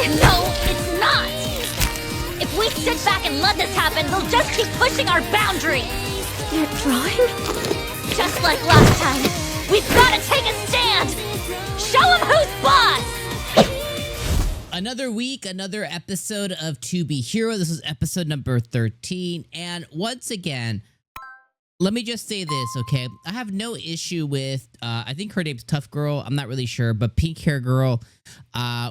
No, it's not! If we sit back and let this happen, they'll just keep pushing our boundaries! They're trying? Just like last time, we've gotta take a stand! Show them who's boss! Another week, another episode of To Be Hero. This is episode number 13. And once again, let me just say this, okay? I have no issue with, I think her name's Tough Girl. I'm not really sure, but Pink Hair Girl.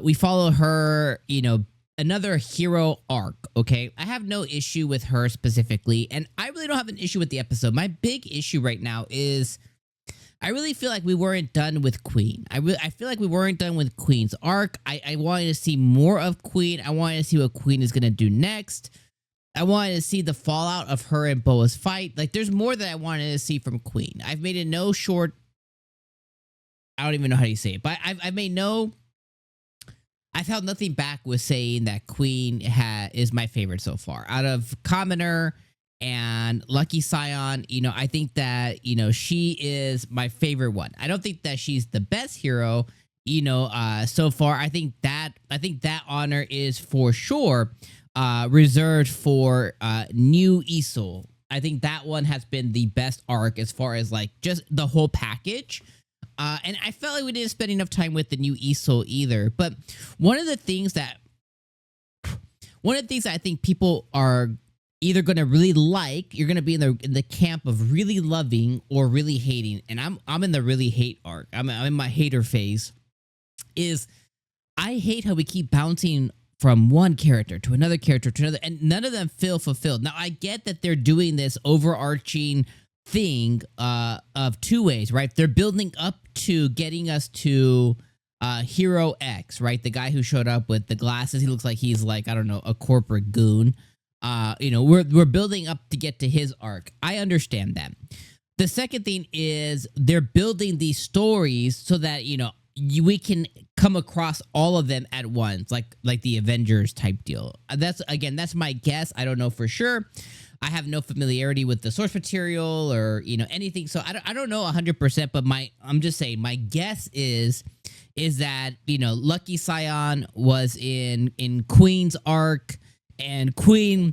We follow her, you know, another hero arc, okay? I have no issue with her specifically, and I really don't have an issue with the episode. My big issue right now is I really feel like we weren't done with Queen. I feel like we weren't done with Queen's arc. I wanted to see more of Queen. I wanted to see what Queen is going to do next. I wanted to see the fallout of her and Boa's fight. Like, there's more that I wanted to see from Queen. I've made it no short... I don't even know how you say it, but I've made no... I've held nothing back with saying that Queen is my favorite so far. Out of Commoner and Lucky Scion, you know, I think that, you know, she is my favorite one. I don't think that she's the best hero, you know, so far. I think that honor is for sure reserved for new 𝐒𝐻𝐻𝐽. I think that one has been the best arc as far as like just the whole package. And I felt like we didn't spend enough time with the new 𝐒𝐻𝐻𝐽 either. But one of the things that I think people are either going to really like, you're going to be in the camp of really loving or really hating. And I'm in the really hate arc. I'm in my hater phase. Is I hate how we keep bouncing from one character to another character to another, and none of them feel fulfilled. Now, I get that they're doing this overarching thing of two ways, right? They're building up to getting us to Hero X, right? The guy who showed up with the glasses. He looks like he's like, I don't know, a corporate goon. You know, we're building up to get to his arc. I understand that. The second thing is they're building these stories so that, you know, we can come across all of them at once, like the Avengers type deal. That's my guess. I don't know for sure. I have no familiarity with the source material or, you know, anything. So I don't know 100%, but I'm just saying my guess is that, you know, Lucky Scion was in Queen's arc, and Queen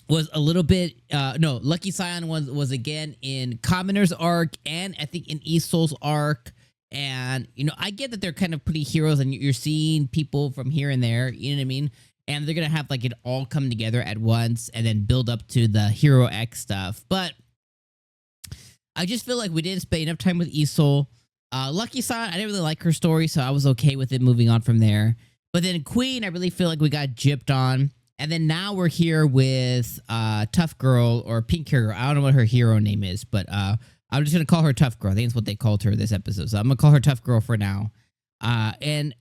was a little bit no, Lucky Scion was again in Commoner's arc, and I think in 𝐒𝐻𝐻𝐽's arc. And, you know, I get that they're kind of pretty heroes and you're seeing people from here and there, you know what I mean? And they're going to have like it all come together at once and then build up to the Hero X stuff. But I just feel like we didn't spend enough time with 𝐒𝐻𝐻𝐽. Lucky Scion, I didn't really like her story, so I was okay with it moving on from there. But then Queen, I really feel like we got gypped on. And then now we're here with Tough Girl or Pink Hair Girl. I don't know what her hero name is, but I'm just going to call her Tough Girl. I think that's what they called her this episode. So I'm going to call her Tough Girl for now. And,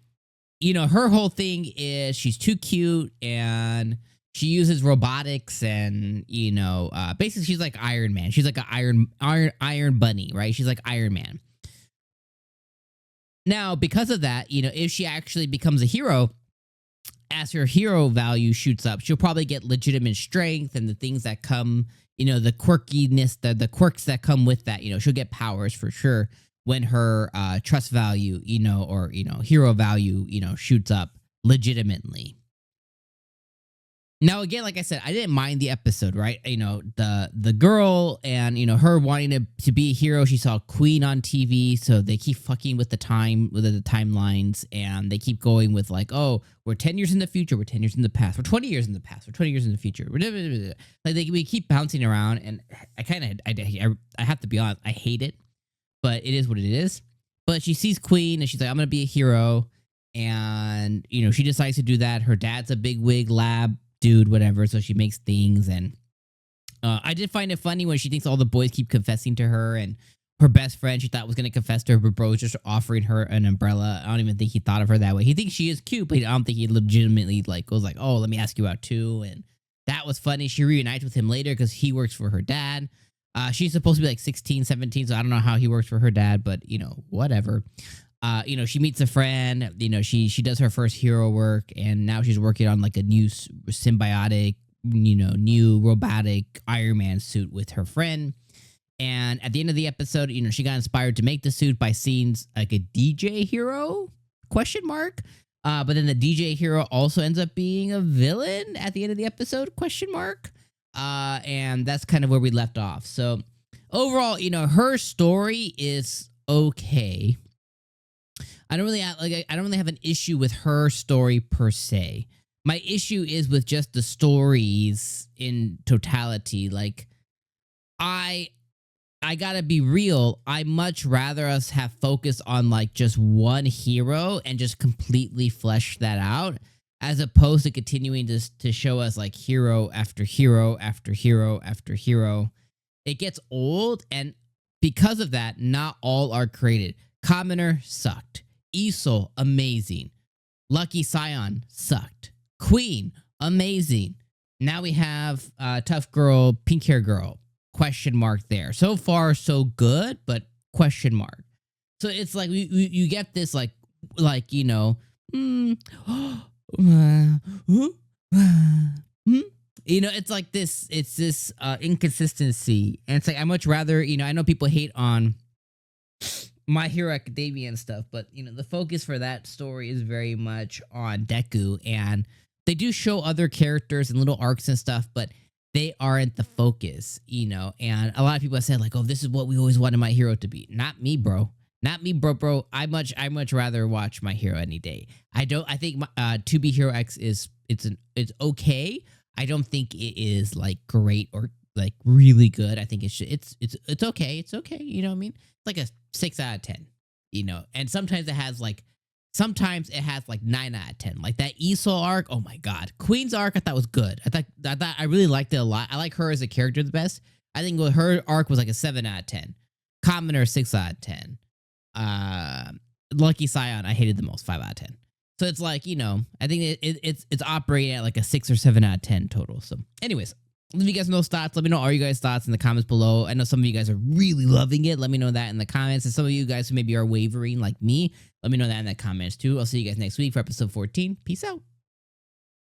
you know, her whole thing is she's too cute and she uses robotics and, you know, basically she's like Iron Man. She's like an Iron Bunny, right? She's like Iron Man. Now, because of that, you know, if she actually becomes a hero, as her hero value shoots up, she'll probably get legitimate strength and the things that come, you know, the quirkiness, the quirks that come with that. You know, she'll get powers for sure when her trust value, you know, or, you know, hero value, you know, shoots up legitimately. Now, again, like I said, I didn't mind the episode, right? You know, the girl and, you know, her wanting to be a hero. She saw Queen on TV, so they keep fucking with the timelines, and they keep going with like, oh, we're 10 years in the future, we're 10 years in the past, we're 20 years in the past, we're 20 years in the future. Like we keep bouncing around, and I have to be honest, I hate it, but it is what it is. But she sees Queen, and she's like, I'm gonna be a hero, and, you know, she decides to do that. Her dad's a big wig lab dude, whatever, so she makes things. And I did find it funny when she thinks all the boys keep confessing to her, and her best friend she thought was going to confess to her, but bro's just offering her an umbrella. I don't even think he thought of her that way. He thinks she is cute, but I don't think he legitimately like goes like, oh, let me ask you out too. And that was funny. She reunites with him later because he works for her dad. She's supposed to be like 16, 17, so I don't know how he works for her dad, but, you know, whatever. You know, she meets a friend, you know, she does her first hero work, and now she's working on like a new symbiotic, you know, new robotic Iron Man suit with her friend. And at the end of the episode, you know, she got inspired to make the suit by seeing like a DJ hero ? But then the DJ hero also ends up being a villain at the end of the episode, question mark. And that's kind of where we left off. So overall, you know, her story is okay. I don't really have an issue with her story per se. My issue is with just the stories in totality. Like, I gotta be real. I much rather us have focus on like just one hero and just completely flesh that out, as opposed to continuing to show us like hero after hero after hero after hero. It gets old, and because of that, not all are created. Commoner sucked. 𝐒𝐻𝐚, amazing. Lucky Scion sucked. Queen, amazing. Now we have tough girl, pink hair girl. Question mark there. So far, so good, but question mark. So it's like you get this like you know, you know, it's like this. It's this inconsistency, and it's like I much rather, you know, I know people hate on My Hero Academia and stuff, but you know the focus for that story is very much on Deku, and they do show other characters and little arcs and stuff, but they aren't the focus, you know. And a lot of people have said like, "Oh, this is what we always wanted My Hero to be." Not me, bro. Not me, bro. I much rather watch My Hero any day. I think To Be Hero X it's okay. I don't think it is like great or like really good. I think it's okay. It's okay. You know what I mean? It's like a 6 out of 10. You know, and sometimes it has like 9 out of 10. Like that 𝐒𝐻𝐚 arc. Oh my god, Queen's arc I thought was good. I thought I really liked it a lot. I like her as a character the best. I think her arc was like a 7 out of 10. Commoner 6 out of 10. Lucky Scion I hated the most, 5 out of 10. So it's like, you know, I think it's operating at like a 6 or 7 out of 10 total. So anyways, leave you guys know thoughts. Let me know all you guys' thoughts in the comments below. I know some of you guys are really loving it. Let me know that in the comments. And some of you guys who maybe are wavering like me, let me know that in the comments too. I'll see you guys next week for episode 14. Peace out.